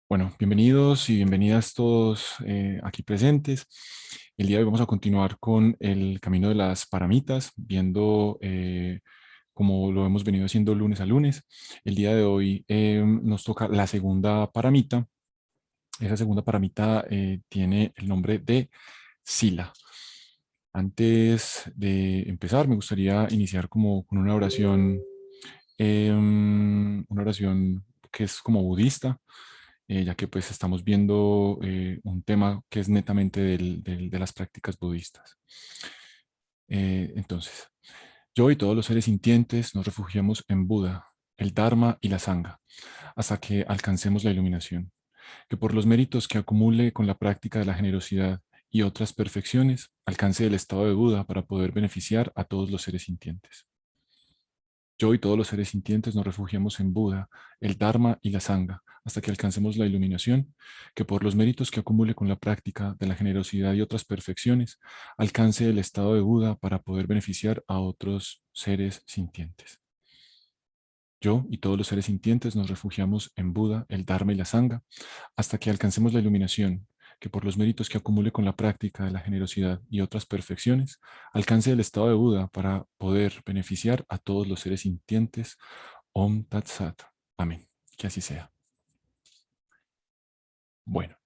Bueno, bienvenidos y bienvenidas todos aquí presentes. El día de hoy vamos a continuar con el camino de las paramitas, viendo como lo hemos venido haciendo lunes a lunes. El día de hoy nos toca la segunda paramita. Esa segunda paramita tiene el nombre de Sila. Antes de empezar, me gustaría iniciar como con una oración que es como budista, ya que pues estamos viendo un tema que es netamente de las prácticas budistas. Entonces, yo y todos los seres sintientes nos refugiamos en Buda, el Dharma y la Sangha, hasta que alcancemos la iluminación, que por los méritos que acumule con la práctica de la generosidad y otras perfecciones, alcance el estado de Buda para poder beneficiar a todos los seres sintientes. Yo y todos los seres sintientes nos refugiamos en Buda, el Dharma y la Sangha, hasta que alcancemos la iluminación, que por los méritos que acumule con la práctica de la generosidad y otras perfecciones, alcance el estado de Buda para poder beneficiar a otros seres sintientes. Yo y todos los seres sintientes nos refugiamos en Buda, el Dharma y la Sangha, hasta que alcancemos la iluminación, que por los méritos que acumule con la práctica de la generosidad y otras perfecciones, alcance el estado de Buda para poder beneficiar a todos los seres sintientes. Om Tat Sat. Amén. Que así sea. Bueno,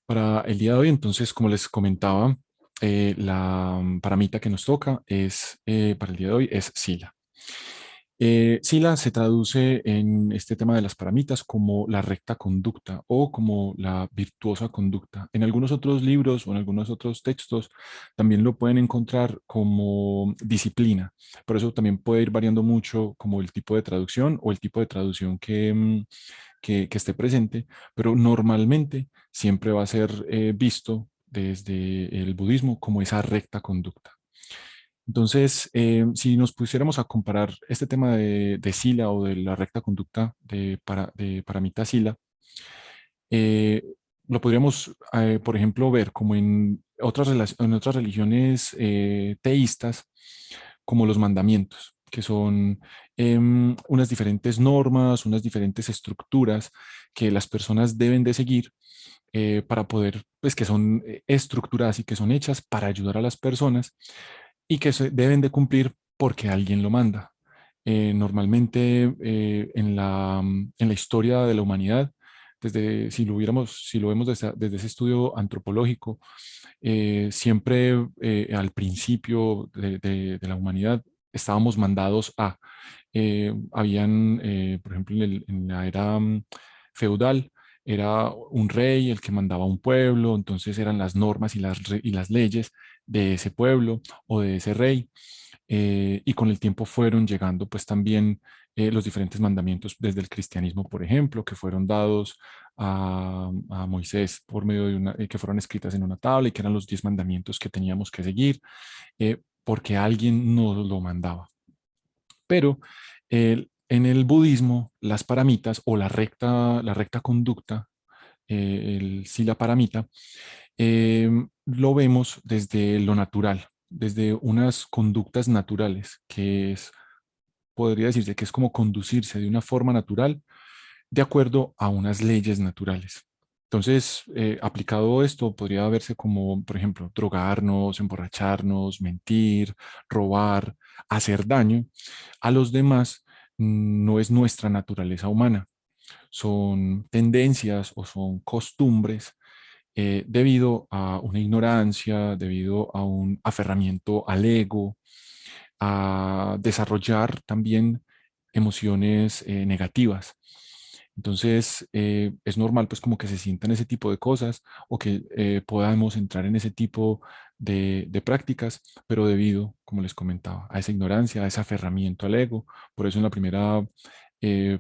para el día de hoy, entonces, como les comentaba, la paramita que nos toca es, para el día de hoy es Sila. Sila se traduce en este tema de las paramitas como la recta conducta o como la virtuosa conducta. En algunos otros libros o en algunos otros textos también lo pueden encontrar como disciplina. Por eso también puede ir variando mucho como el tipo de traducción o el tipo de traducción que esté presente, pero normalmente siempre va a ser visto desde el budismo como esa recta conducta. Entonces, si nos pusiéramos a comparar este tema de Sila o de la recta conducta de Paramita Sila, eh, lo podríamos, por ejemplo, ver como en otras religiones teístas, como los mandamientos, que son unas diferentes normas, unas diferentes estructuras que las personas deben de seguir para poder, pues que son estructuradas y que son hechas para ayudar a las personas y que se deben de cumplir porque alguien lo manda. Normalmente en la historia de la humanidad, si lo vemos desde ese estudio antropológico, siempre al principio de la humanidad estábamos mandados por ejemplo, en la era feudal, era un rey el que mandaba a un pueblo, entonces eran las normas y las leyes de ese pueblo o de ese rey. Y con el tiempo fueron llegando pues también los diferentes mandamientos desde el cristianismo, por ejemplo, que fueron dados a Moisés por medio que fueron escritas en una tabla y que eran los 10 mandamientos que teníamos que seguir, porque alguien nos lo mandaba. Pero en el budismo, las paramitas o la recta conducta, el sila paramita, lo vemos desde lo natural, desde unas conductas naturales, podría decirse que es como conducirse de una forma natural de acuerdo a unas leyes naturales. Entonces, aplicado esto, podría verse como, por ejemplo, drogarnos, emborracharnos, mentir, robar, hacer daño a los demás. No es nuestra naturaleza humana, son tendencias o son costumbres debido a una ignorancia, debido a un aferramiento al ego, a desarrollar también emociones negativas. Entonces, es normal pues como que se sientan ese tipo de cosas o que podamos entrar en ese tipo de prácticas, pero debido, como les comentaba, a esa ignorancia, a ese aferramiento al ego. Por eso en la primera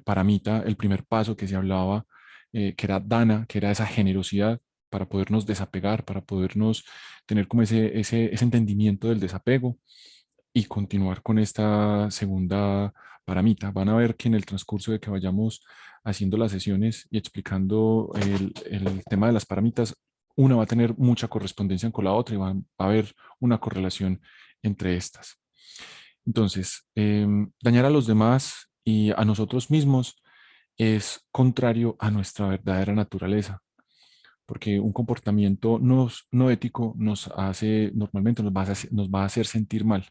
paramita, el primer paso que se hablaba, que era dana, que era esa generosidad para podernos desapegar, para podernos tener como ese entendimiento del desapego y continuar con esta segunda paramita. Van a ver que en el transcurso de que vayamos haciendo las sesiones y explicando el tema de las paramitas, una va a tener mucha correspondencia con la otra y va a haber una correlación entre estas. Entonces, dañar a los demás y a nosotros mismos es contrario a nuestra verdadera naturaleza, porque un comportamiento no ético nos hace, normalmente nos va a hacer sentir mal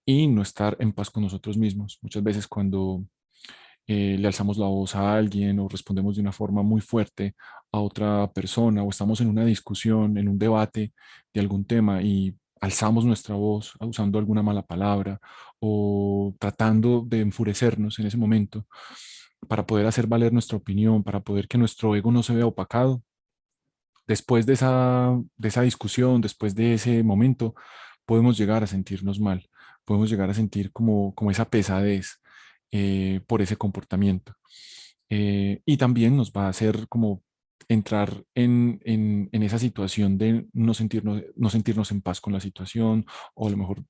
y no estar en paz con nosotros mismos. Muchas veces cuando le alzamos la voz a alguien o respondemos de una forma muy fuerte a otra persona o estamos en una discusión, en un debate de algún tema y alzamos nuestra voz usando alguna mala palabra o tratando de enfurecernos en ese momento para poder hacer valer nuestra opinión, para poder que nuestro ego no se vea opacado. Después de esa discusión, después de ese momento, podemos llegar a sentirnos mal, podemos llegar a sentir como esa pesadez por ese comportamiento. Y también nos va a hacer como entrar en esa situación de no sentirnos en paz con la situación, o a lo mejor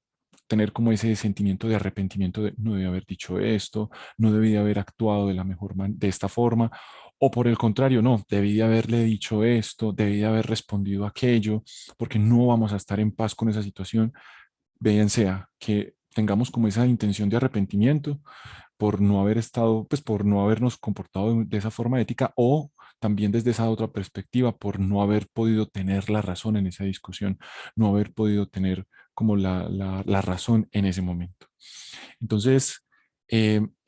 tener como ese sentimiento de arrepentimiento de no debí haber dicho esto, no debí de haber actuado de la de esta forma, o por el contrario, no, debí de haberle dicho esto, debí de haber respondido aquello, porque no vamos a estar en paz con esa situación. Bien sea que tengamos como esa intención de arrepentimiento por no haber estado, pues por no habernos comportado de esa forma ética, o también desde esa otra perspectiva, por no haber podido tener la razón en esa discusión, no haber podido tener como la razón en ese momento. Entonces,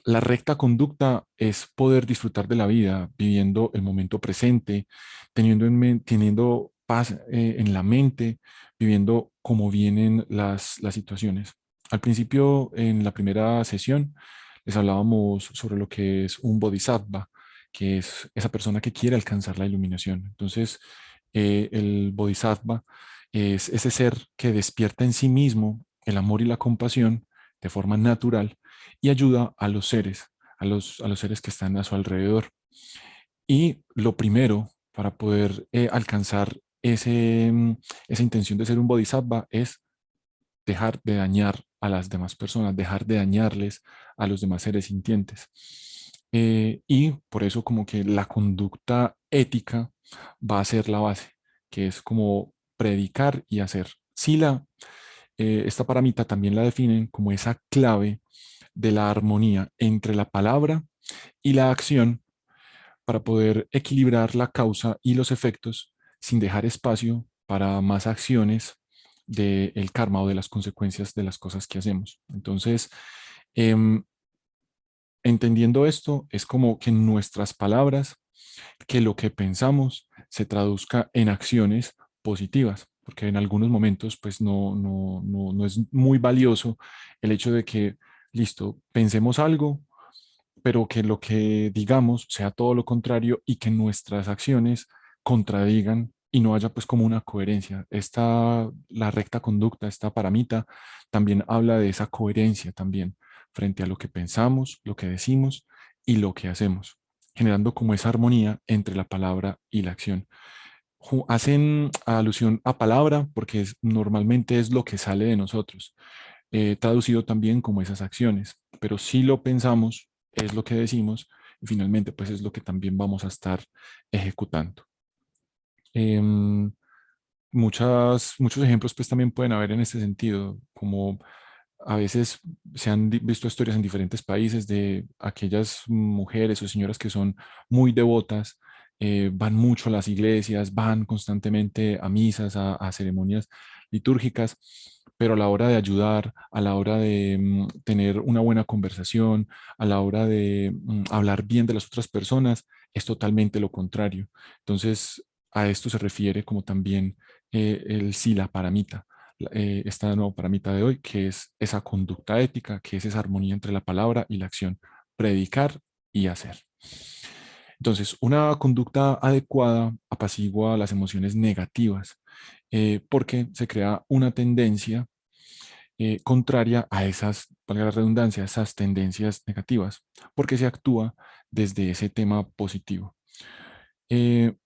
la recta conducta es poder disfrutar de la vida, viviendo el momento presente, teniendo paz en la mente, viviendo como vienen las situaciones. Al principio, en la primera sesión, les hablábamos sobre lo que es un bodhisattva, que es esa persona que quiere alcanzar la iluminación. Entonces, el bodhisattva es ese ser que despierta en sí mismo el amor y la compasión de forma natural y ayuda a los seres, a los seres que están a su alrededor. Y lo primero para poder alcanzar esa intención de ser un bodhisattva es dejar de dañar a las demás personas, dejar de dañarles a los demás seres sintientes. Y por eso como que la conducta ética va a ser la base, que es como predicar y hacer. Sila, esta paramita también la definen como esa clave de la armonía entre la palabra y la acción para poder equilibrar la causa y los efectos sin dejar espacio para más acciones del karma o de las consecuencias de las cosas que hacemos. Entonces, em, entendiendo esto, es como que nuestras palabras, que lo que pensamos se traduzca en acciones positivas, porque en algunos momentos pues no es muy valioso el hecho de que, listo, pensemos algo, pero que lo que digamos sea todo lo contrario y que nuestras acciones contradigan y no haya pues como una coherencia. La recta conducta, esta paramita, también habla de esa coherencia también frente a lo que pensamos, lo que decimos y lo que hacemos, generando como esa armonía entre la palabra y la acción. Hacen alusión a palabra porque normalmente es lo que sale de nosotros, traducido también como esas acciones, pero si lo pensamos, es lo que decimos y finalmente pues es lo que también vamos a estar ejecutando. Em, muchos ejemplos pues también pueden haber en este sentido, como a veces se han visto historias en diferentes países de aquellas mujeres o señoras que son muy devotas, van mucho a las iglesias, van constantemente a misas, a ceremonias litúrgicas, pero a la hora de ayudar, a la hora de tener una buena conversación, a la hora de hablar bien de las otras personas, es totalmente lo contrario. Entonces, a esto se refiere como también el sila paramita, esta nueva paramita de hoy, que es esa conducta ética, que es esa armonía entre la palabra y la acción, predicar y hacer. Entonces, una conducta adecuada apacigua las emociones negativas, porque se crea una tendencia contraria a esas, valga la redundancia, esas tendencias negativas, porque se actúa desde ese tema positivo.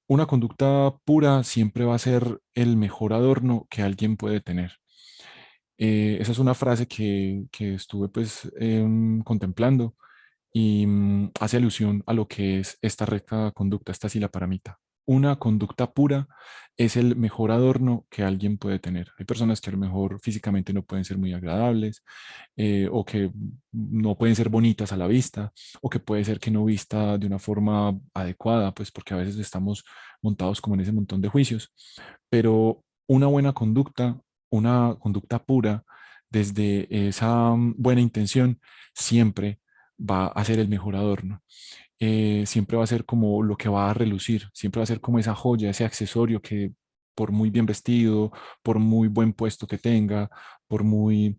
Una conducta pura siempre va a ser el mejor adorno que alguien puede tener. Esa es una frase que estuve pues contemplando y hace alusión a lo que es esta recta conducta, esta sila paramita. una conducta pura es el mejor adorno que alguien puede tener. Hay personas que a lo mejor físicamente no pueden ser muy agradables, o que no pueden ser bonitas a la vista, o que puede ser que no vista de una forma adecuada, pues porque a veces estamos montados como en ese montón de juicios. Pero una buena conducta, una conducta pura, desde esa buena intención, siempre va a ser el mejor adorno. Siempre va a ser como lo que va a relucir, siempre va a ser como esa joya, ese accesorio que por muy bien vestido, por muy buen puesto que tenga, por muy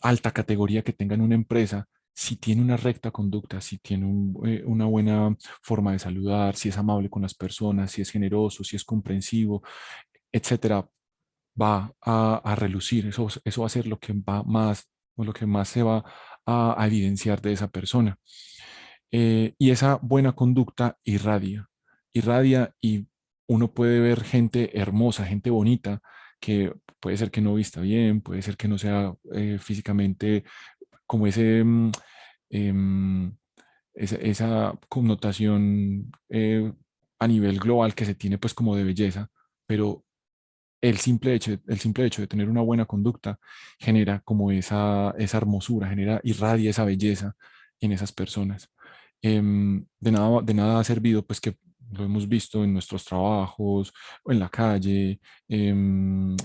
alta categoría que tenga en una empresa, si tiene una recta conducta, si tiene una buena forma de saludar, si es amable con las personas, si es generoso, si es comprensivo, etcétera, va a relucir. Eso va a ser lo que va más, o lo que más se va a evidenciar de esa persona. Y esa buena conducta irradia y uno puede ver gente hermosa, gente bonita, que puede ser que no vista bien, puede ser que no sea físicamente como em, esa connotación a nivel global que se tiene pues como de belleza, pero el simple hecho de tener una buena conducta genera como esa hermosura, irradia esa belleza en esas personas. De nada ha servido, pues que lo hemos visto en nuestros trabajos, o en la calle, en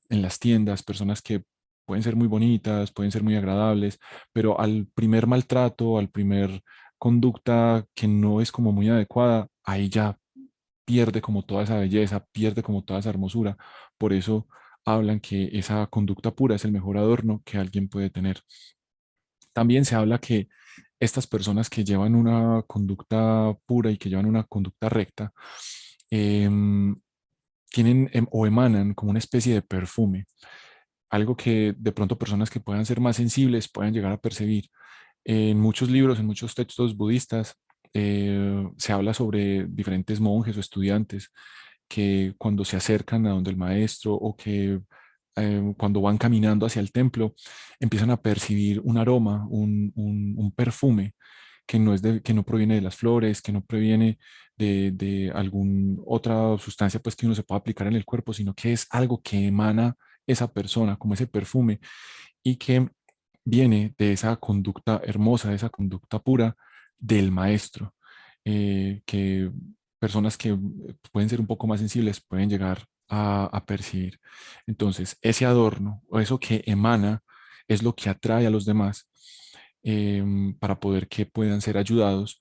las tiendas, personas que pueden ser muy bonitas, pueden ser muy agradables, pero al primer maltrato, al primer conducta que no es como muy adecuada, ahí ya pierde como toda esa belleza, pierde como toda esa hermosura. Por eso hablan que esa conducta pura es el mejor adorno que alguien puede tener. También se habla que estas personas que llevan una conducta pura y que llevan una conducta recta, em, tienen o emanan como una especie de perfume, algo que de pronto personas que puedan ser más sensibles puedan llegar a percibir. En muchos libros, en muchos textos budistas, se habla sobre diferentes monjes o estudiantes que cuando se acercan a donde el maestro o que cuando van caminando hacia el templo, empiezan a percibir un aroma, un perfume que no, que no proviene de las flores, que no proviene de alguna otra sustancia pues, que uno se pueda aplicar en el cuerpo, sino que es algo que emana esa persona, como ese perfume, y que viene de esa conducta hermosa, de esa conducta pura del maestro, que personas que pueden ser un poco más sensibles pueden llegar a percibir. Entonces, ese adorno o eso que emana es lo que atrae a los demás, para poder que puedan ser ayudados,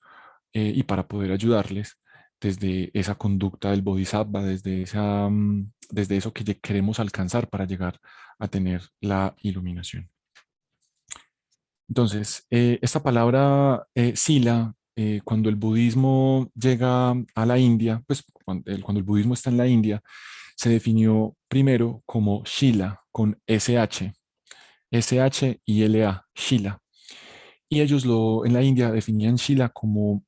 y para poder ayudarles desde esa conducta del bodhisattva, desde eso que queremos alcanzar para llegar a tener la iluminación. Entonces, esta palabra sila, cuando el budismo llega a la India, pues cuando el budismo está en la India, se definió primero como Shila, con SH y LA, Shila. Y ellos en la India definían Shila como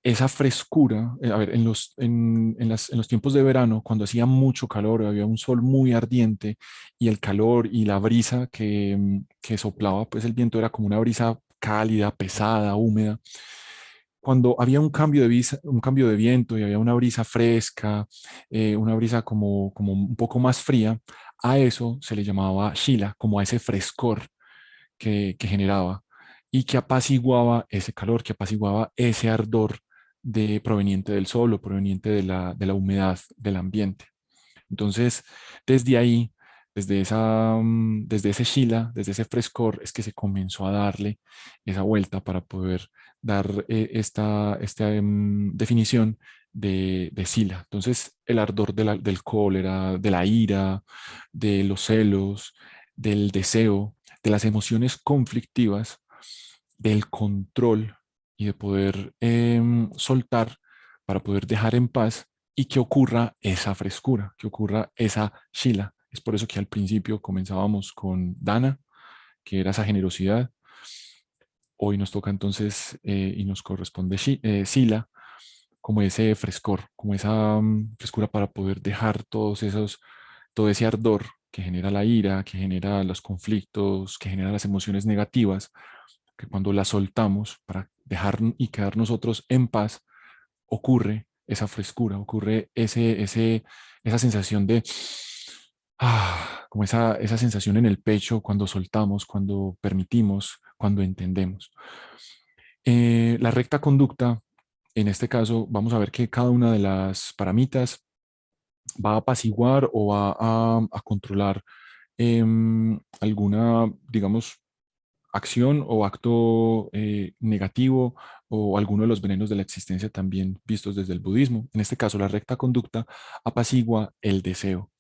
esa frescura. A ver, en los tiempos de verano, cuando hacía mucho calor, había un sol muy ardiente y el calor y la brisa que soplaba, pues el viento era como una brisa cálida, pesada, húmeda. Cuando había un cambio de viento y había una brisa fresca, una brisa como un poco más fría, a eso se le llamaba Shila, como a ese frescor que generaba y que apaciguaba ese calor, que apaciguaba ese ardor proveniente del sol o proveniente de la humedad del ambiente. Entonces, desde ahí, desde ese Shila, desde ese frescor, es que se comenzó a darle esa vuelta para poder dar esta definición de Sila. Entonces, el ardor del cólera, de la ira, de los celos, del deseo, de las emociones conflictivas, del control y de poder soltar para poder dejar en paz y que ocurra esa frescura, que ocurra esa Shila. Es por eso que al principio comenzábamos con Dana, que era esa generosidad. Hoy nos toca entonces y nos corresponde Sila, como ese frescor, como esa frescura para poder dejar todo ese ardor que genera la ira, que genera los conflictos, que genera las emociones negativas, que cuando las soltamos para dejar y quedar nosotros en paz, ocurre esa frescura, ocurre esa sensación de, como esa sensación en el pecho cuando soltamos, cuando permitimos, cuando entendemos. La recta conducta, en este caso, vamos a ver que cada una de las paramitas va a apaciguar o va a controlar alguna, digamos, acción o acto negativo o alguno de los venenos de la existencia también vistos desde el budismo. En este caso, la recta conducta apacigua el deseo.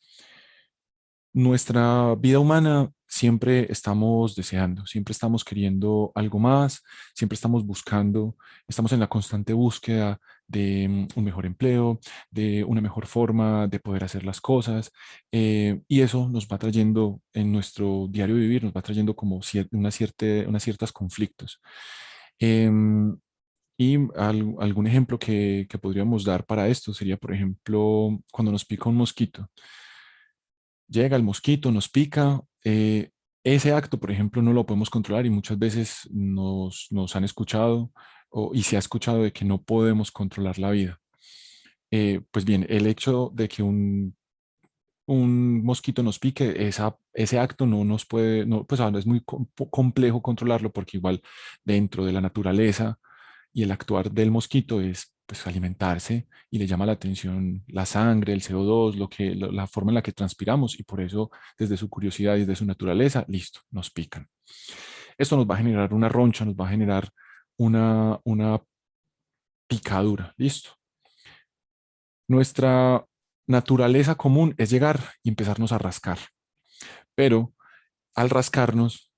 Nuestra vida humana siempre estamos deseando, siempre estamos queriendo algo más, siempre estamos buscando, estamos en la constante búsqueda de un mejor empleo, de una mejor forma de poder hacer las cosas, y eso nos va trayendo en nuestro diario vivir, nos va trayendo como unas ciertas conflictos. Em, y algún ejemplo que podríamos dar para esto sería, por ejemplo, cuando nos pica un mosquito. Llega el mosquito, nos pica. Ese acto, por ejemplo, no lo podemos controlar y muchas veces nos han escuchado y se ha escuchado de que no podemos controlar la vida. Pues bien, el hecho de que un mosquito nos pique, ese acto no nos puede, no, pues ahora es muy complejo controlarlo porque igual dentro de la naturaleza y el actuar del mosquito es pues alimentarse y le llama la atención la sangre, el CO2, la forma en la que transpiramos y por eso desde su curiosidad y desde su naturaleza, listo, nos pican. Esto nos va a generar una roncha, nos va a generar una picadura, listo. Nuestra naturaleza común es llegar y empezarnos a rascar, pero al rascarnos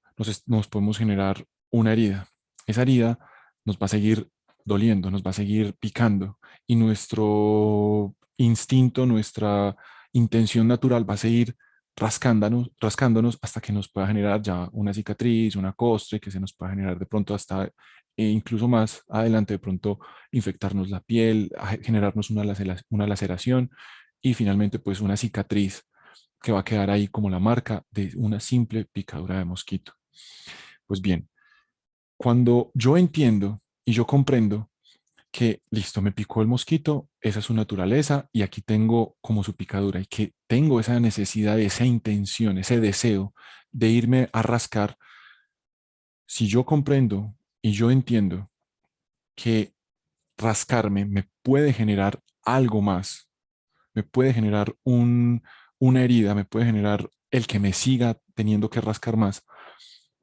nos podemos generar una herida. Esa herida nos va a seguir doliendo, nos va a seguir picando y nuestro instinto, nuestra intención natural va a seguir rascándonos hasta que nos pueda generar ya una cicatriz, una costre, que se nos pueda generar de pronto hasta incluso más adelante de pronto infectarnos la piel, generarnos una laceración y finalmente pues una cicatriz que va a quedar ahí como la marca de una simple picadura de mosquito. Pues bien, cuando yo entiendo y yo comprendo que listo, me picó el mosquito, esa es su naturaleza y aquí tengo como su picadura y que tengo esa necesidad, esa intención, ese deseo de irme a rascar, si yo comprendo y yo entiendo que rascarme me puede generar algo más, me puede generar una herida, me puede generar el que me siga teniendo que rascar más,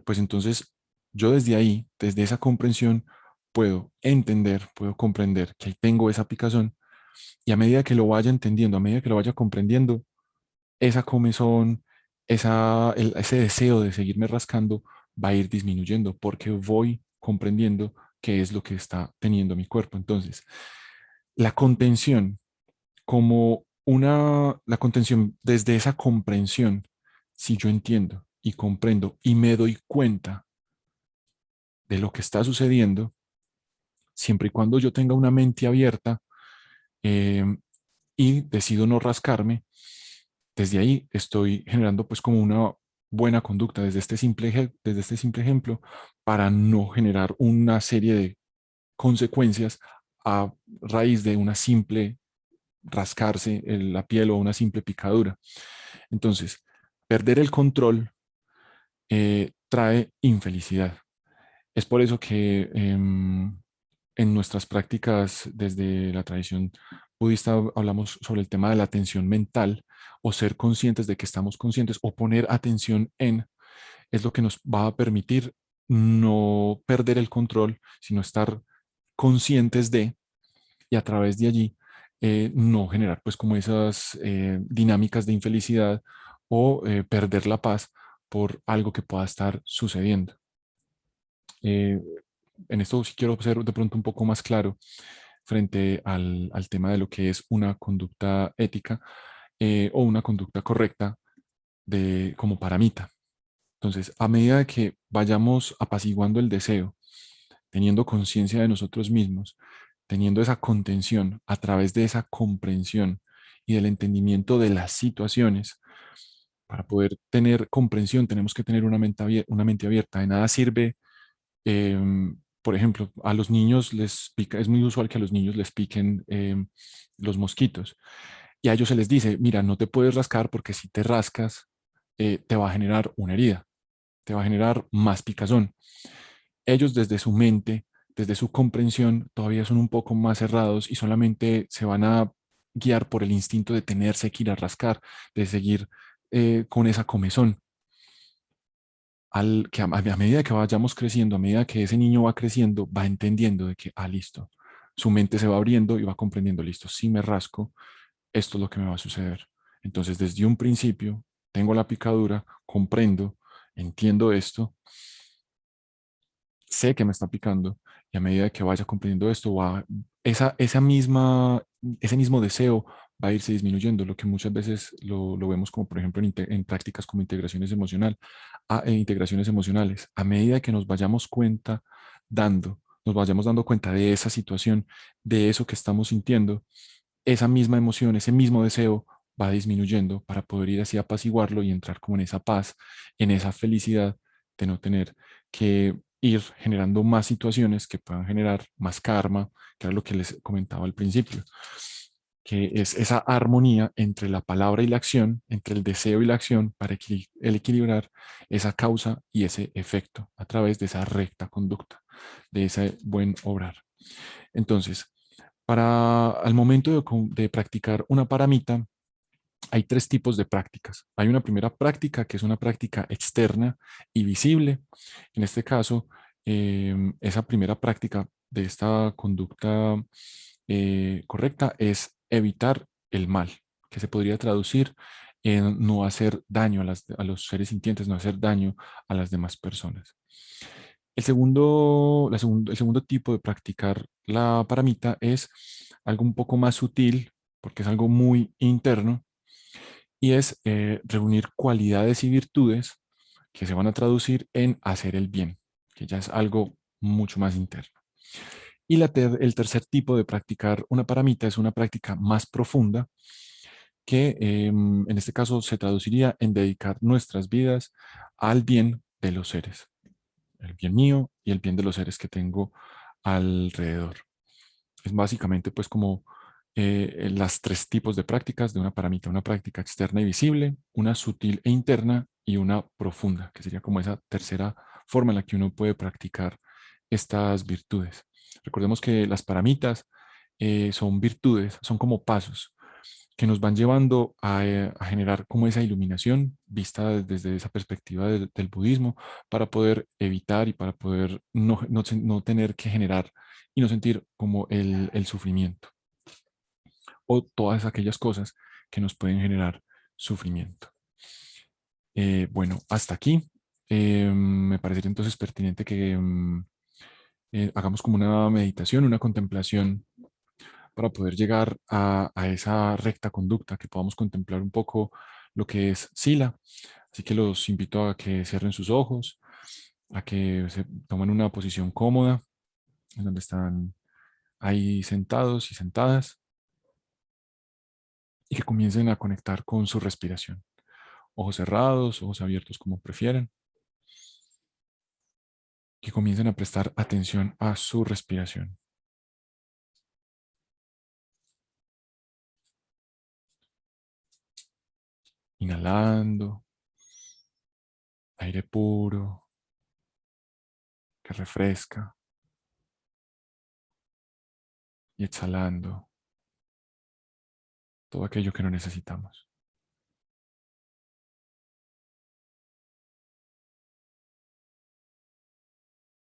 pues entonces yo desde ahí, desde esa comprensión, puedo entender, puedo comprender que ahí tengo esa picazón y a medida que lo vaya entendiendo, a medida que lo vaya comprendiendo, esa comezón, ese deseo de seguirme rascando va a ir disminuyendo porque voy comprendiendo qué es lo que está teniendo mi cuerpo. Entonces, la contención la contención desde esa comprensión, si yo entiendo y comprendo y me doy cuenta de lo que está sucediendo, siempre y cuando yo tenga una mente abierta eh, y decido no rascarme, desde ahí estoy generando pues como una buena conducta desde este simple ejemplo para no generar una serie de consecuencias a raíz de una simple rascarse la piel o una simple picadura. Entonces, perder el control trae infelicidad. Es por eso que en nuestras prácticas desde la tradición budista hablamos sobre el tema de la atención mental o ser conscientes de que estamos conscientes o poner atención en es lo que nos va a permitir no perder el control, sino estar conscientes de y a través de allí no generar pues como esas dinámicas de infelicidad o perder la paz por algo que pueda estar sucediendo. Eh, en esto sí quiero ser de pronto un poco más claro frente al tema de lo que es una conducta ética o una conducta correcta como paramita. Entonces, a medida de que vayamos apaciguando el deseo, teniendo conciencia de nosotros mismos, teniendo esa contención a través de esa comprensión y del entendimiento de las situaciones, para poder tener comprensión tenemos que tener una mente abierta. De nada sirve Por ejemplo, a los niños les pica, es muy usual que a los niños les piquen los mosquitos. Y a ellos se les dice, mira, no te puedes rascar porque si te rascas, te va a generar una herida, te va a generar más picazón. Ellos desde su mente, desde su comprensión, todavía son un poco más cerrados y solamente se van a guiar por el instinto de tenerse que ir a rascar, de seguir con esa comezón. A medida que vayamos creciendo, a medida que ese niño va creciendo, va entendiendo de que, listo, su mente se va abriendo y va comprendiendo, listo, si me rasco, esto es lo que me va a suceder. Entonces, desde un principio, tengo la picadura, comprendo, entiendo esto, sé que me está picando y a medida que vaya comprendiendo esto, ese mismo deseo va a irse disminuyendo, lo que muchas veces lo vemos como, por ejemplo, en prácticas como integraciones emocionales. A medida que nos vayamos dando cuenta de esa situación, de eso que estamos sintiendo, esa misma emoción, ese mismo deseo va disminuyendo para poder ir así apaciguarlo y entrar como en esa paz, en esa felicidad de no tener que ir generando más situaciones que puedan generar más karma, que era lo que les comentaba al principio, que es esa armonía entre la palabra y la acción, entre el deseo y la acción, para el equilibrar esa causa y ese efecto a través de esa recta conducta, de ese buen obrar. Entonces, al momento de practicar una paramita, hay tres tipos de prácticas. Hay una primera práctica que es una práctica externa y visible. En este caso, esa primera práctica de esta conducta correcta es evitar el mal, que se podría traducir en no hacer daño a los seres sintientes, no hacer daño a las demás personas. El segundo tipo de practicar la paramita es algo un poco más sutil, porque es algo muy interno, y es reunir cualidades y virtudes que se van a traducir en hacer el bien, que ya es algo mucho más interno. Y el tercer tipo de practicar una paramita es una práctica más profunda, que en este caso se traduciría en dedicar nuestras vidas al bien de los seres, el bien mío y el bien de los seres que tengo alrededor. Es básicamente pues como las tres tipos de prácticas de una paramita, una práctica externa y visible, una sutil e interna y una profunda, que sería como esa tercera forma en la que uno puede practicar estas virtudes. Recordemos que las paramitas son virtudes, son como pasos que nos van llevando a generar como esa iluminación vista desde esa perspectiva del budismo para poder evitar y para poder no tener que generar y no sentir como el sufrimiento o todas aquellas cosas que nos pueden generar sufrimiento. Bueno, hasta aquí. Me parecería entonces pertinente que hagamos como una meditación, una contemplación para poder llegar a esa recta conducta, que podamos contemplar un poco lo que es Sila. Así que los invito a que cierren sus ojos, a que se tomen una posición cómoda, en donde están ahí sentados y sentadas, y que comiencen a conectar con su respiración. Ojos cerrados, ojos abiertos como prefieran, que comiencen a prestar atención a su respiración. Inhalando, aire puro, que refresca, y exhalando todo aquello que no necesitamos.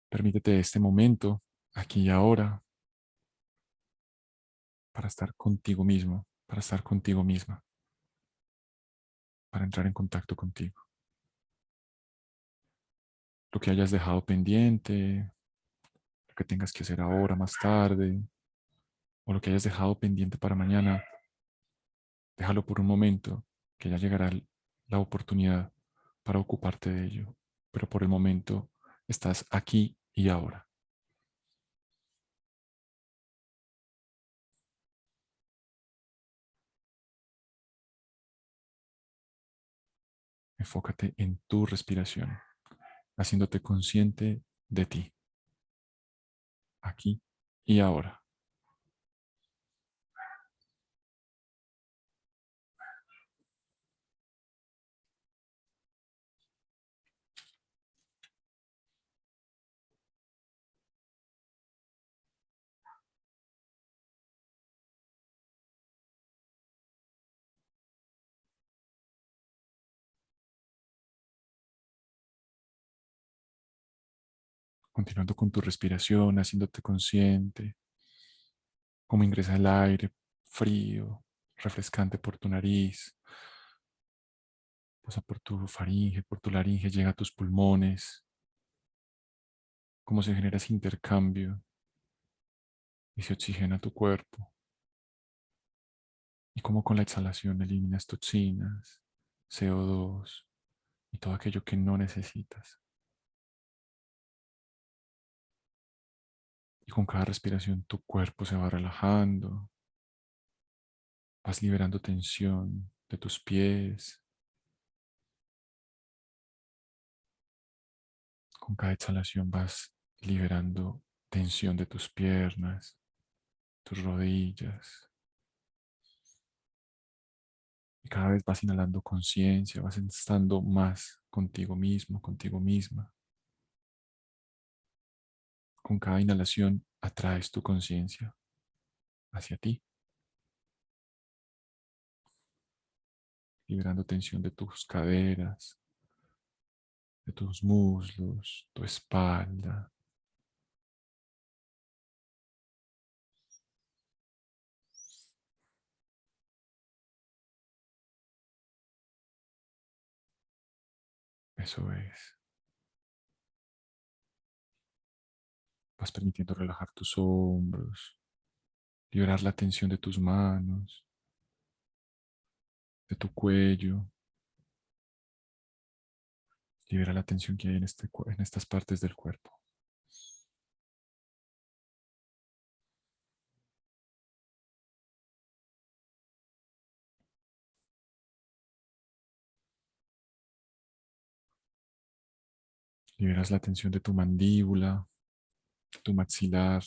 Permítete este momento, aquí y ahora, para estar contigo mismo, para estar contigo misma, para entrar en contacto contigo. Lo que hayas dejado pendiente, lo que tengas que hacer ahora, más tarde, o lo que hayas dejado pendiente para mañana, déjalo por un momento, que ya llegará la oportunidad para ocuparte de ello. Pero por el momento estás aquí y ahora. Enfócate en tu respiración, haciéndote consciente de ti. aquí y ahora. Continuando con tu respiración, haciéndote consciente, cómo ingresa el aire frío, refrescante por tu nariz, pasa por tu faringe, por tu laringe, llega a tus pulmones, cómo se genera ese intercambio y se oxigena tu cuerpo, y cómo con la exhalación eliminas toxinas, CO2 y todo aquello que no necesitas. Y con cada respiración tu cuerpo se va relajando, vas liberando tensión de tus pies. Con cada exhalación vas liberando tensión de tus piernas, tus rodillas. Y cada vez vas inhalando conciencia, vas estando más contigo mismo, contigo misma. Con cada inhalación atraes tu conciencia hacia ti, liberando tensión de tus caderas, de tus muslos, tu espalda. Eso es. Vas permitiendo relajar tus hombros, liberar la tensión de tus manos, de tu cuello. Libera la tensión que hay en estas partes del cuerpo. Liberas la tensión de tu mandíbula, tu maxilar,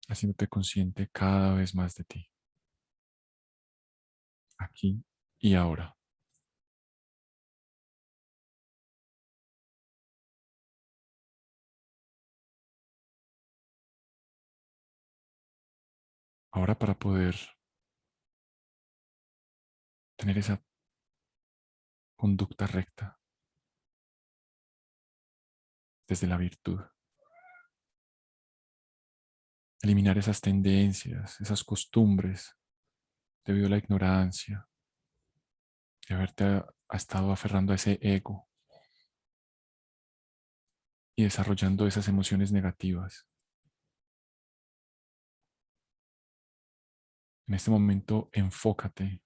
haciéndote consciente cada vez más de ti, aquí y ahora. Ahora, para poder tener esa conducta recta desde la virtud, eliminar esas tendencias, esas costumbres debido a la ignorancia, de haberte estado aferrando a ese ego y desarrollando esas emociones negativas. En este momento, enfócate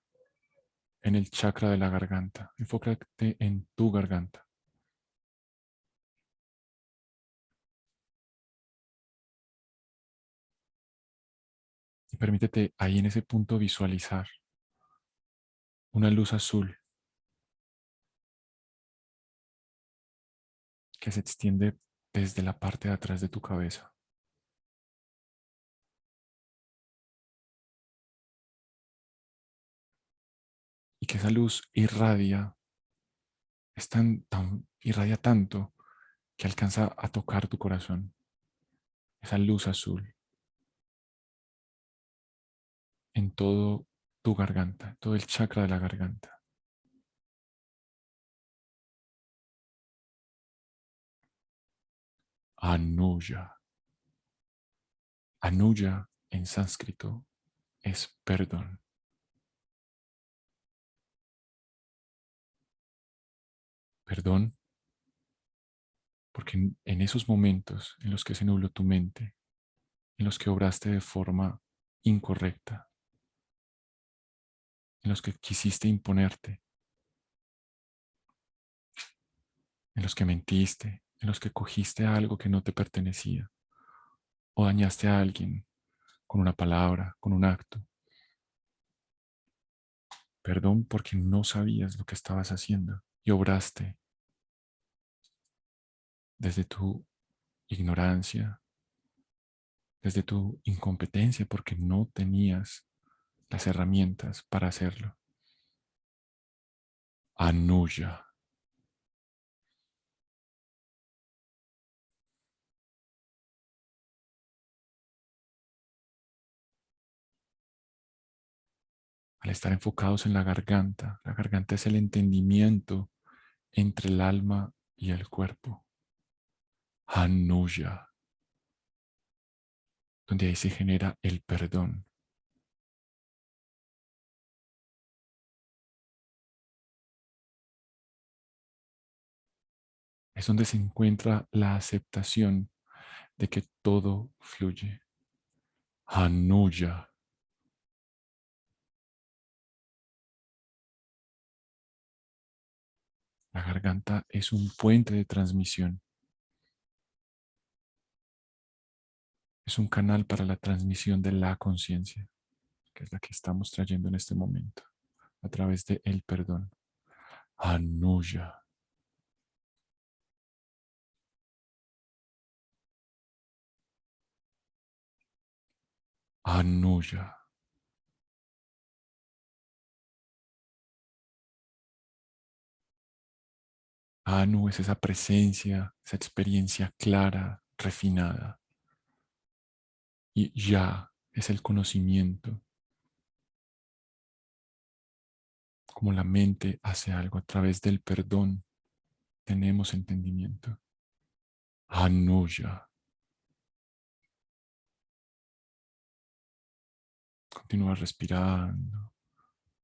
en el chakra de la garganta, enfócate en tu garganta y permítete ahí en ese punto visualizar una luz azul que se extiende desde la parte de atrás de tu cabeza y que esa luz irradia, irradia tanto que alcanza a tocar tu corazón. Esa luz azul en todo tu garganta, todo el chakra de la garganta. Anuya. Anuya en sánscrito es perdón. Perdón porque en esos momentos en los que se nubló tu mente, en los que obraste de forma incorrecta, en los que quisiste imponerte, en los que mentiste, en los que cogiste algo que no te pertenecía o dañaste a alguien, con una palabra, con un acto. Perdón porque no sabías lo que estabas haciendo y obraste desde tu ignorancia, desde tu incompetencia porque no tenías las herramientas para hacerlo. Anuya. Al estar enfocados en la garganta es el entendimiento entre el alma y el cuerpo. Anuya, donde ahí se genera el perdón. Es donde se encuentra la aceptación de que todo fluye. Anuya. La garganta es un puente de transmisión. Es un canal para la transmisión de la conciencia, que es la que estamos trayendo en este momento, a través de el perdón. Anuya. Anuya. Anu es esa presencia, esa experiencia clara, refinada. Y ya es el conocimiento, como la mente hace algo a través del perdón, tenemos entendimiento. Anuya. Continúa respirando,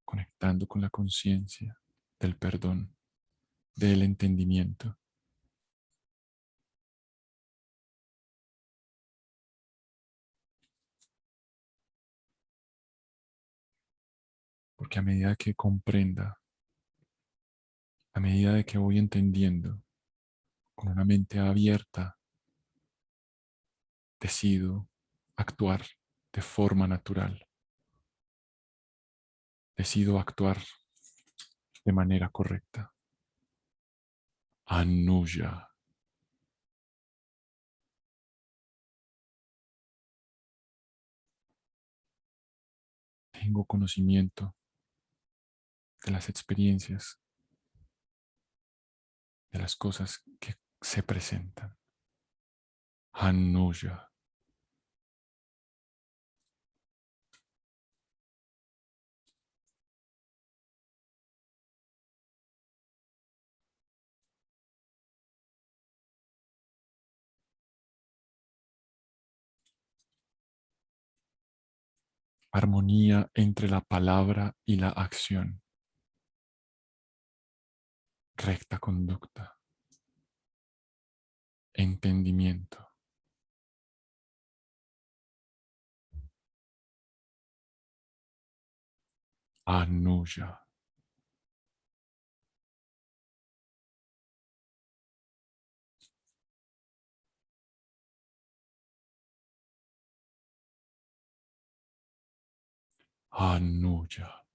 conectando con la conciencia del perdón, del entendimiento, porque a medida que comprenda, a medida de que voy entendiendo, con una mente abierta, decido actuar de forma natural, decido actuar de manera correcta. Anuya. Tengo conocimiento de las experiencias, de las cosas que se presentan. Anuya. Armonía entre la palabra y la acción. Recta conducta. Entendimiento. Anuya. Anuya.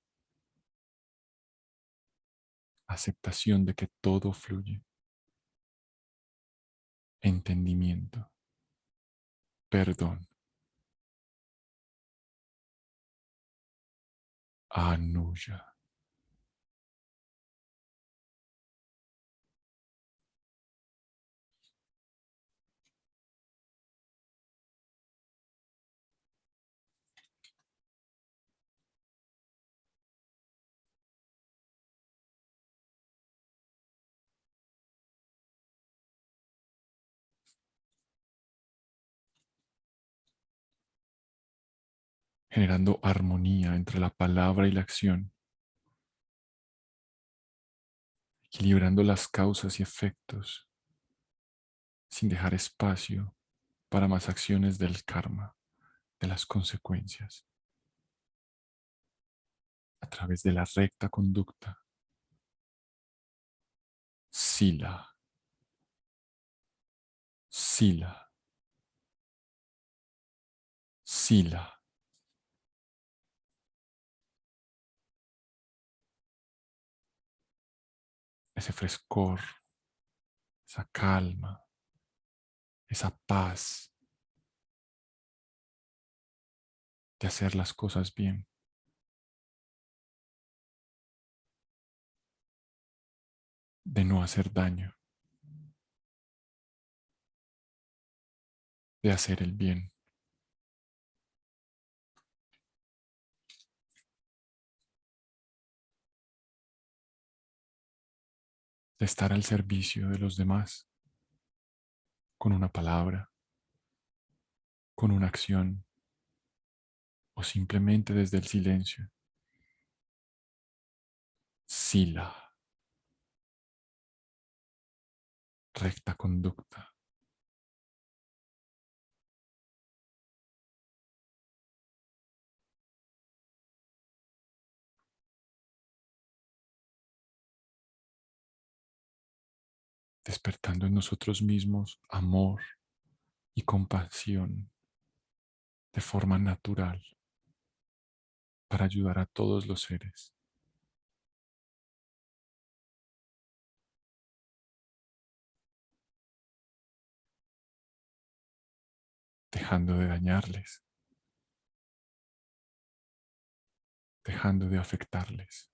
Aceptación de que todo fluye. Entendimiento. Perdón. Anuya. Generando armonía entre la palabra y la acción, equilibrando las causas y efectos, sin dejar espacio para más acciones del karma, de las consecuencias, a través de la recta conducta. Sila, sila, sila. ese frescor, esa calma, esa paz de hacer las cosas bien, de no hacer daño, de hacer el bien, de estar al servicio de los demás con una palabra, con una acción o simplemente desde el silencio. Sila, recta conducta, despertando en nosotros mismos amor y compasión de forma natural para ayudar a todos los seres, dejando de dañarles, dejando de afectarles.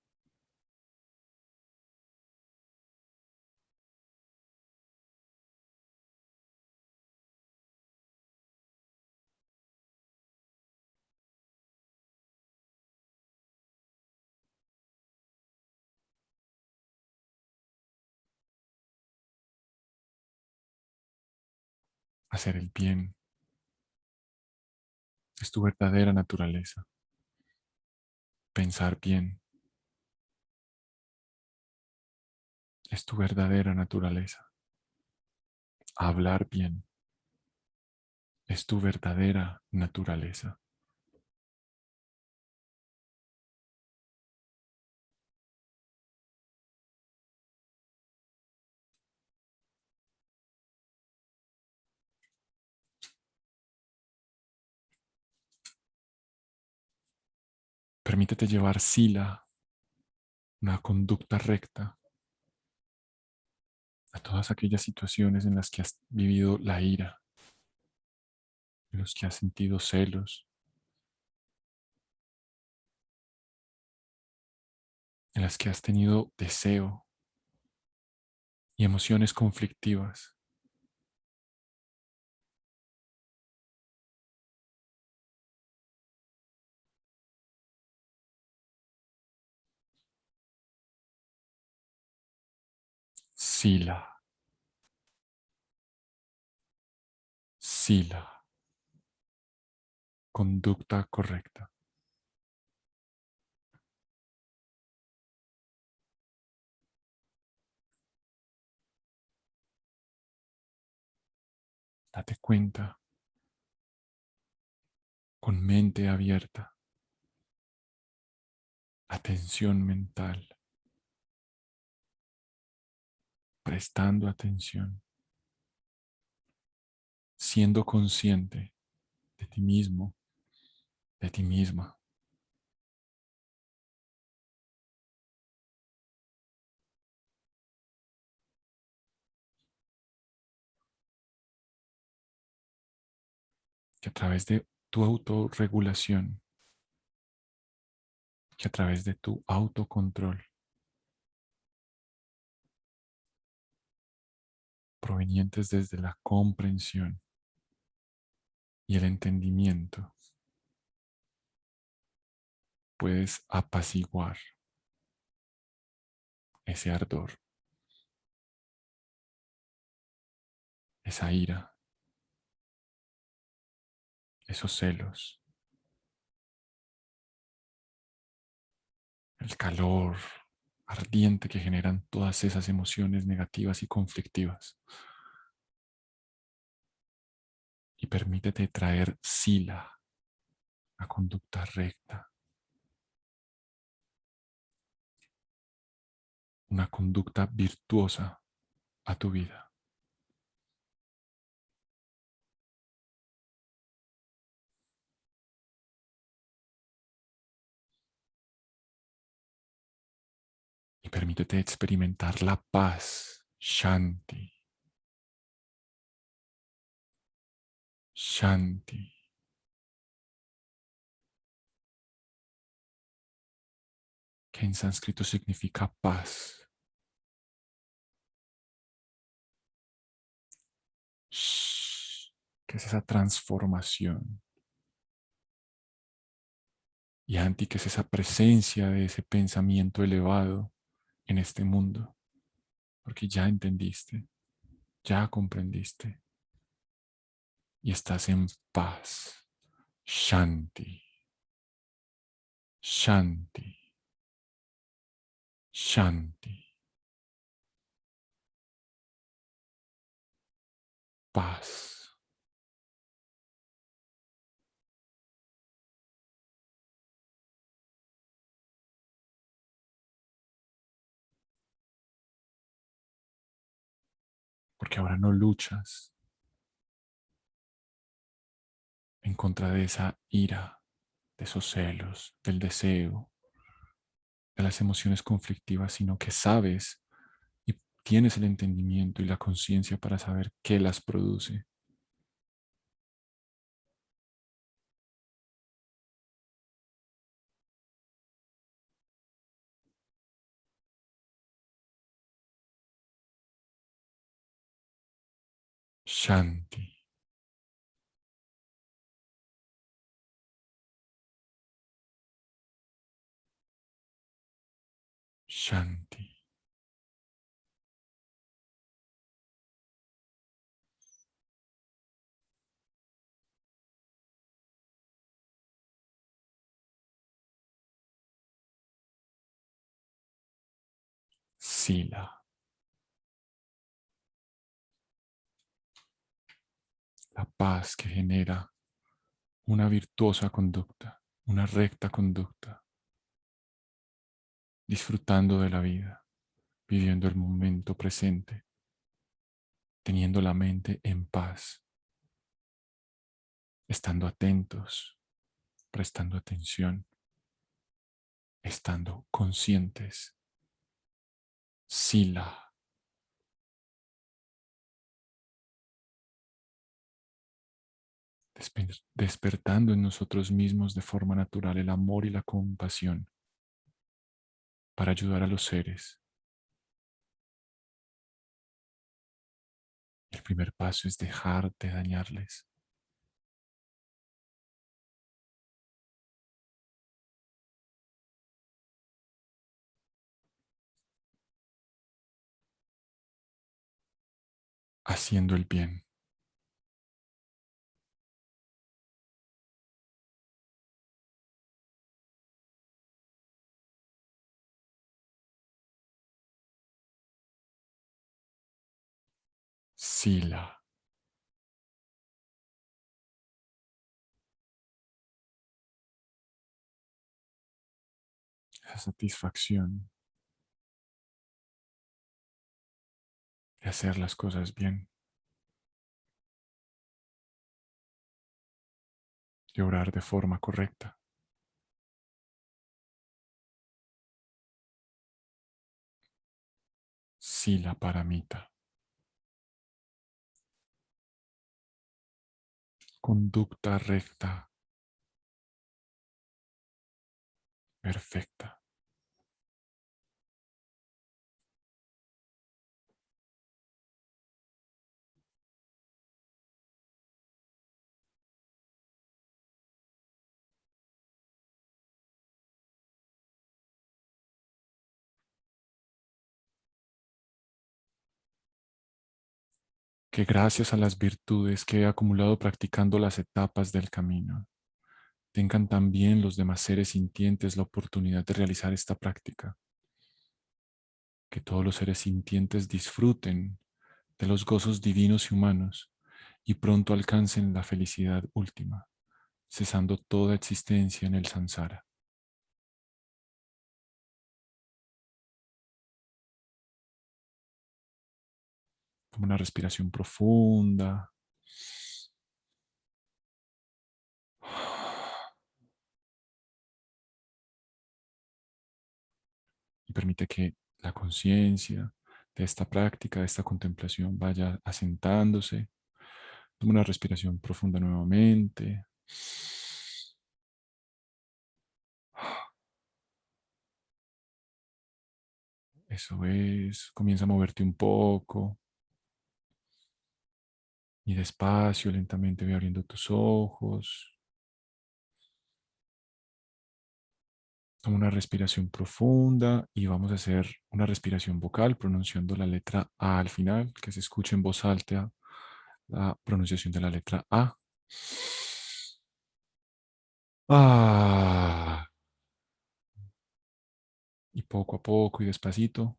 Hacer el bien es tu verdadera naturaleza. Pensar bien es tu verdadera naturaleza. Hablar bien es tu verdadera naturaleza. Permítete llevar sila, una conducta recta, a todas aquellas situaciones en las que has vivido la ira, en las que has sentido celos, en las que has tenido deseo y emociones conflictivas. Sila, sila, conducta correcta. Date cuenta con mente abierta, atención mental, prestando atención, siendo consciente de ti mismo, de ti misma, que a través de tu autorregulación, que a través de tu autocontrol, provenientes desde la comprensión y el entendimiento, puedes apaciguar ese ardor, esa ira, esos celos, el calor ardiente que generan todas esas emociones negativas y conflictivas. Y permítete traer sila, la conducta recta, una conducta virtuosa a tu vida. Y Permítete experimentar la paz, Shanti, Shanti, que en sánscrito significa paz. Shh, que es esa transformación. Y Anti, que es esa presencia de ese pensamiento elevado en este mundo. Porque ya entendiste, ya comprendiste y estás en paz. Shanti, Shanti, Shanti, paz. Porque ahora no luchas en contra de esa ira, de esos celos, del deseo, de las emociones conflictivas, sino que sabes y tienes el entendimiento y la conciencia para saber qué las produce. Shanti, Shanti. Sila, la paz que genera una virtuosa conducta, una recta conducta, disfrutando de la vida, viviendo el momento presente, teniendo la mente en paz, estando atentos, prestando atención, estando conscientes. Sila, despertando en nosotros mismos de forma natural el amor y la compasión para ayudar a los seres. El primer paso es dejar de dañarles. Haciendo el bien. Sila, esa satisfacción de hacer las cosas bien, de orar de forma correcta. Sila paramita, conducta recta, perfecta. Que gracias a las virtudes que he acumulado practicando las etapas del camino, tengan también los demás seres sintientes la oportunidad de realizar esta práctica. Que todos los seres sintientes disfruten de los gozos divinos y humanos y pronto alcancen la felicidad última, cesando toda existencia en el samsara. Toma una respiración profunda y permite que la conciencia de esta práctica, de esta contemplación vaya asentándose. Toma una respiración profunda nuevamente. Eso es. Comienza a moverte un poco y despacio, lentamente ve abriendo tus ojos. Toma una respiración profunda y vamos a hacer una respiración vocal pronunciando la letra A al final, que se escuche en voz alta la pronunciación de la letra A. Ah. Y poco a poco y despacito,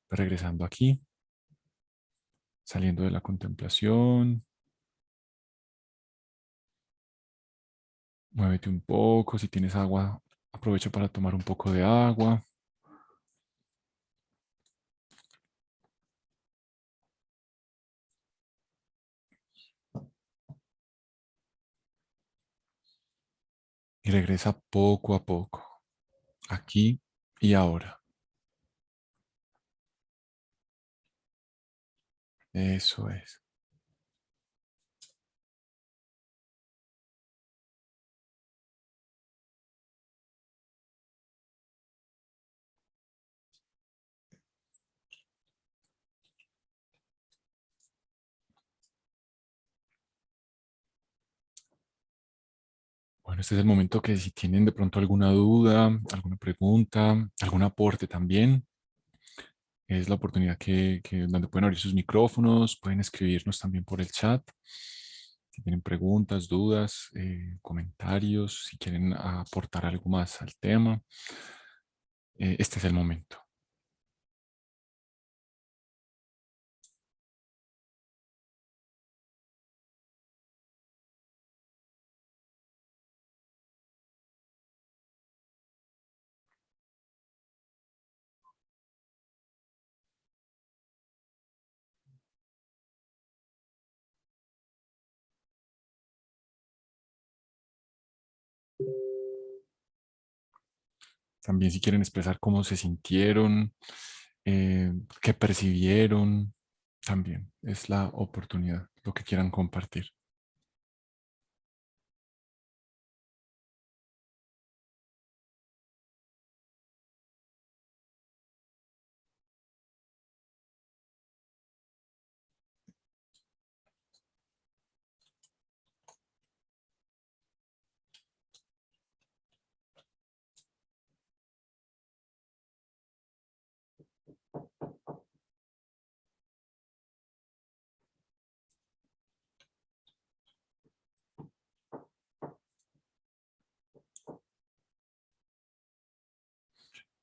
regresando aquí, saliendo de la contemplación. Muévete un poco, si tienes agua, aprovecha para tomar un poco de agua. Y regresa poco a poco, aquí y ahora. Eso es. Bueno, este es el momento que si tienen de pronto alguna duda, alguna pregunta, algún aporte también, es la oportunidad donde pueden abrir sus micrófonos, pueden escribirnos también por el chat. Si tienen preguntas, dudas, comentarios, si quieren aportar algo más al tema, este es el momento. También si quieren expresar cómo se sintieron, qué percibieron, también es la oportunidad, lo que quieran compartir.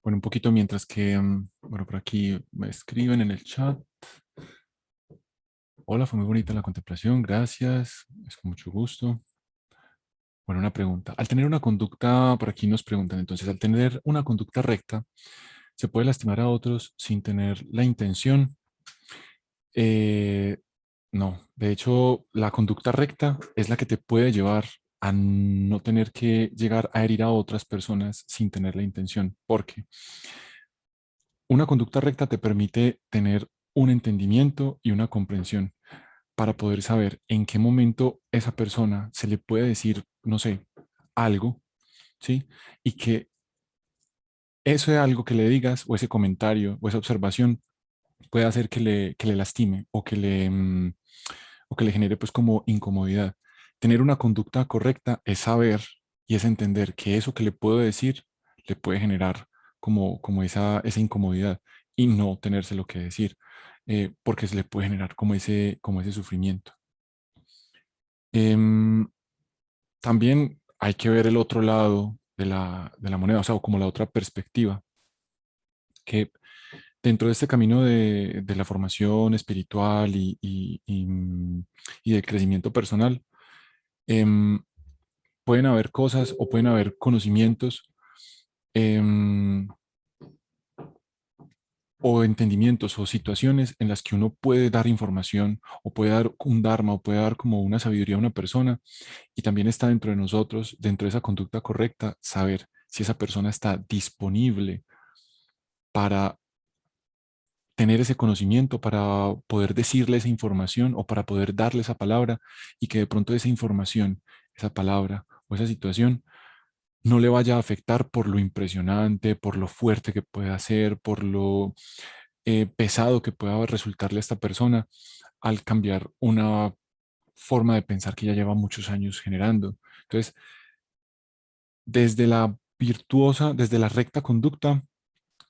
Bueno, un poquito mientras que, bueno, por aquí me escriben en el chat. Hola, fue muy bonita la contemplación, gracias, es con mucho gusto. Bueno, una pregunta. Al tener una conducta, por aquí nos preguntan entonces, al tener una conducta recta, ¿se puede lastimar a otros sin tener la intención? Eh, no, de hecho, la conducta recta es la que te puede llevar a no tener que llegar a herir a otras personas sin tener la intención, porque una conducta recta te permite tener un entendimiento y una comprensión para poder saber en qué momento esa persona se le puede decir, no sé, algo, ¿sí? Y que eso es algo que le digas o ese comentario o esa observación puede hacer que le lastime o que le genere pues como incomodidad. Tener una conducta correcta es saber y es entender que eso que le puedo decir le puede generar como esa incomodidad y no tenérselo que decir, porque se le puede generar como ese sufrimiento. Em, También hay que ver el otro lado de la moneda, o sea, como la otra perspectiva, que dentro de este camino de la formación espiritual y del crecimiento personal, em, pueden haber cosas o pueden haber conocimientos em, o entendimientos o situaciones en las que uno puede dar información o puede dar un dharma o puede dar como una sabiduría a una persona y también está dentro de nosotros, dentro de esa conducta correcta, saber si esa persona está disponible para tener ese conocimiento para poder decirle esa información o para poder darle esa palabra y que de pronto esa información, esa palabra o esa situación no le vaya a afectar por lo impresionante, por lo fuerte que pueda ser, por lo pesado que pueda resultarle a esta persona al cambiar una forma de pensar que ya lleva muchos años generando. Entonces, desde la virtuosa, desde la recta conducta,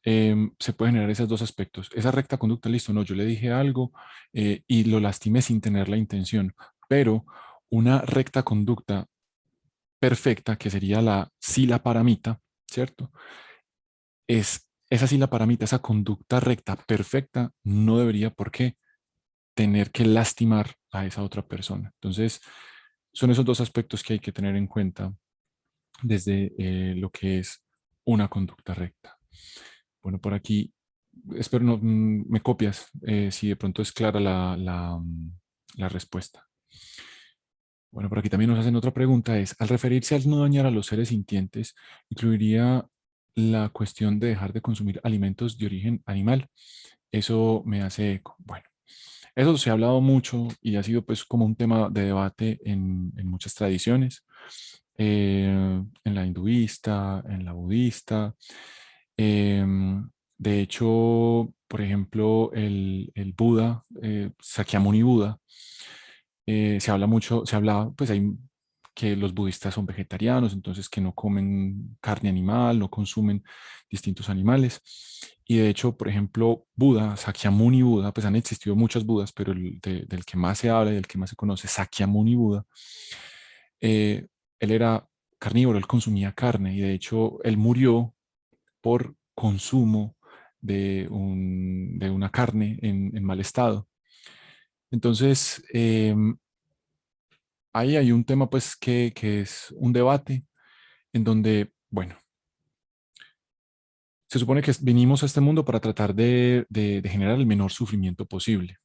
se pueden generar esos dos aspectos. Esa recta conducta, listo, no, yo le dije algo y lo lastimé sin tener la intención, pero una recta conducta perfecta, que sería la sila paramita, ¿cierto? Es esa sila paramita, esa conducta recta perfecta, no debería por qué tener que lastimar a esa otra persona. Entonces, son esos dos aspectos que hay que tener en cuenta desde lo que es una conducta recta. Bueno, por aquí, espero no me copias si de pronto es clara la respuesta. Bueno, por aquí también nos hacen otra pregunta, es, al referirse al no dañar a los seres sintientes, ¿incluiría la cuestión de dejar de consumir alimentos de origen animal? Eso me hace eco. Bueno, eso se ha hablado mucho y ha sido pues como un tema de debate en muchas tradiciones, en la hinduista, en la budista. De hecho, por ejemplo, el Buda, Sakyamuni Buda, se habla mucho, se habla, pues hay que los budistas son vegetarianos, entonces que no comen carne animal, no consumen distintos animales. Y de hecho, por ejemplo, Buda, Sakyamuni Buda, pues han existido muchos Budas, pero del que más se habla y del que más se conoce, Sakyamuni Buda, eh, él era carnívoro, él consumía carne y de hecho él murió por consumo de una carne en mal estado. Entonces, ahí hay un tema pues que es un debate en donde, bueno, se supone que venimos a este mundo para tratar de generar el menor sufrimiento posible.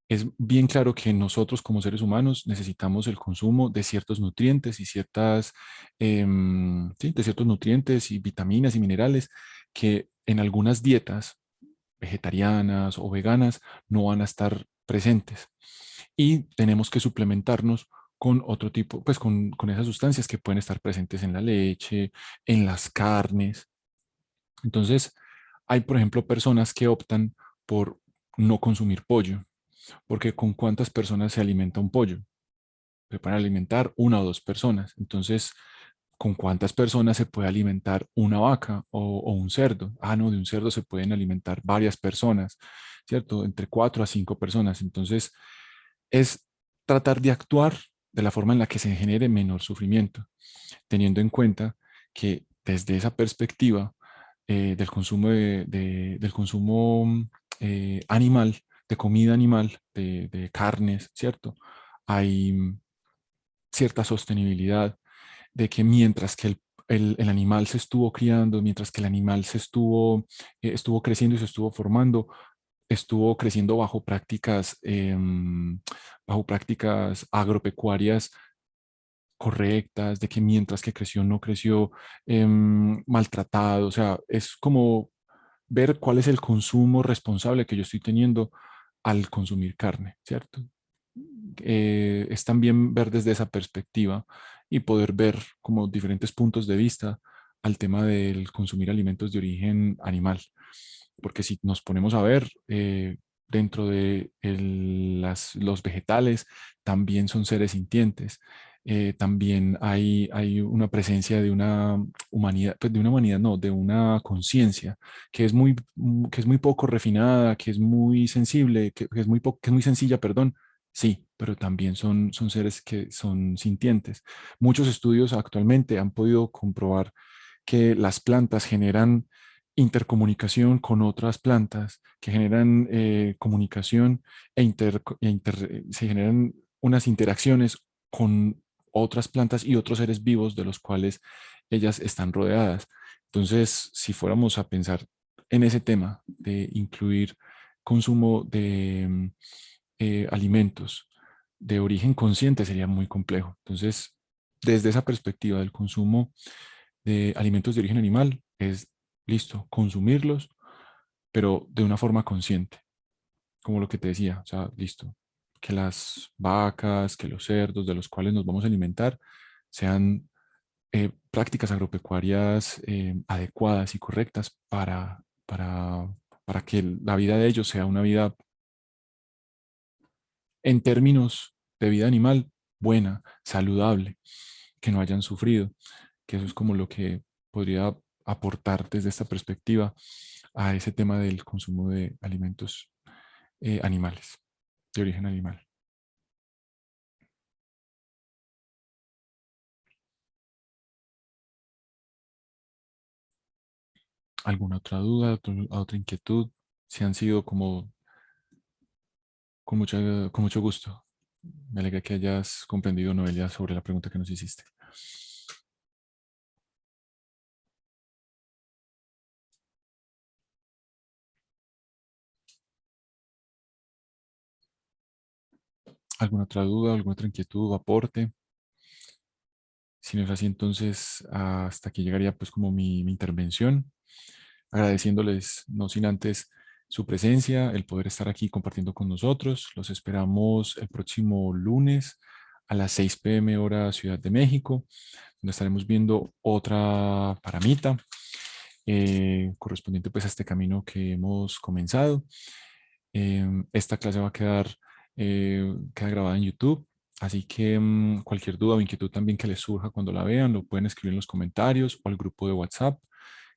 Es bien claro que nosotros como seres humanos necesitamos el consumo de ciertos nutrientes y sí, de ciertos nutrientes y vitaminas y minerales que en algunas dietas vegetarianas o veganas no van a estar presentes. Y tenemos que suplementarnos con otro tipo, pues con esas sustancias que pueden estar presentes en la leche, en las carnes. Entonces, hay, por ejemplo, personas que optan por no consumir pollo, porque ¿con cuántas personas se alimenta un pollo? Se pueden alimentar una o dos personas. Entonces, ¿con cuántas personas se puede alimentar una vaca o un cerdo? Ah, no, de un cerdo se pueden alimentar varias personas, ¿cierto? Entre 4 a 5 personas. Entonces, es tratar de actuar de la forma en la que se genere menor sufrimiento, teniendo en cuenta que desde esa perspectiva del consumo, del consumo animal, de comida animal, de carnes, ¿cierto? Hay cierta sostenibilidad de que mientras que el animal se estuvo criando, mientras que el animal estuvo creciendo y se estuvo formando, estuvo creciendo bajo prácticas agropecuarias correctas, de que mientras que creció no creció maltratado, o sea, es como ver cuál es el consumo responsable que yo estoy teniendo al consumir carne, ¿cierto? Es también ver desde esa perspectiva y poder ver como diferentes puntos de vista al tema del consumir alimentos de origen animal. Porque si nos ponemos a ver, dentro de los vegetales también son seres sintientes. También hay una presencia de una humanidad, pues de una humanidad, no, de una conciencia que es muy poco refinada, que es muy sensible, que es muy sencilla, perdón. Sí, pero también son seres que son sintientes. Muchos estudios actualmente han podido comprobar que las plantas generan intercomunicación con otras plantas, que generan comunicación se generan unas interacciones con otras plantas y otros seres vivos de los cuales ellas están rodeadas. Entonces, si fuéramos a pensar en ese tema de incluir consumo de alimentos de origen consciente, sería muy complejo. Entonces, desde esa perspectiva del consumo de alimentos de origen animal, es listo, consumirlos, pero de una forma consciente, como lo que te decía, o sea, listo, que las vacas, que los cerdos de los cuales nos vamos a alimentar sean prácticas agropecuarias adecuadas y correctas para que la vida de ellos sea una vida en términos de vida animal buena, saludable, que no hayan sufrido, que eso es como lo que podría aportar desde esta perspectiva a ese tema del consumo de alimentos animales, de origen animal. ¿Alguna otra duda, otra inquietud? Si han sido como con mucho gusto. Me alegra que hayas comprendido, Noelia, sobre la pregunta que nos hiciste. ¿Alguna otra duda, alguna otra inquietud o aporte? Si no es así, entonces hasta aquí llegaría pues como mi intervención, agradeciéndoles no sin antes su presencia, el poder estar aquí compartiendo con nosotros. Los esperamos el próximo lunes a las 6 p.m. hora Ciudad de México, donde estaremos viendo otra paramita correspondiente pues a este camino que hemos comenzado. Esta clase va a queda grabada en YouTube, así que cualquier duda o inquietud también que les surja cuando la vean, lo pueden escribir en los comentarios o al grupo de WhatsApp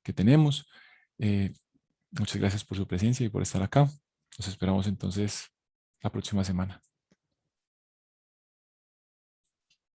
que tenemos. Eh, Muchas gracias por su presencia y por estar acá. Nos esperamos entonces la próxima semana.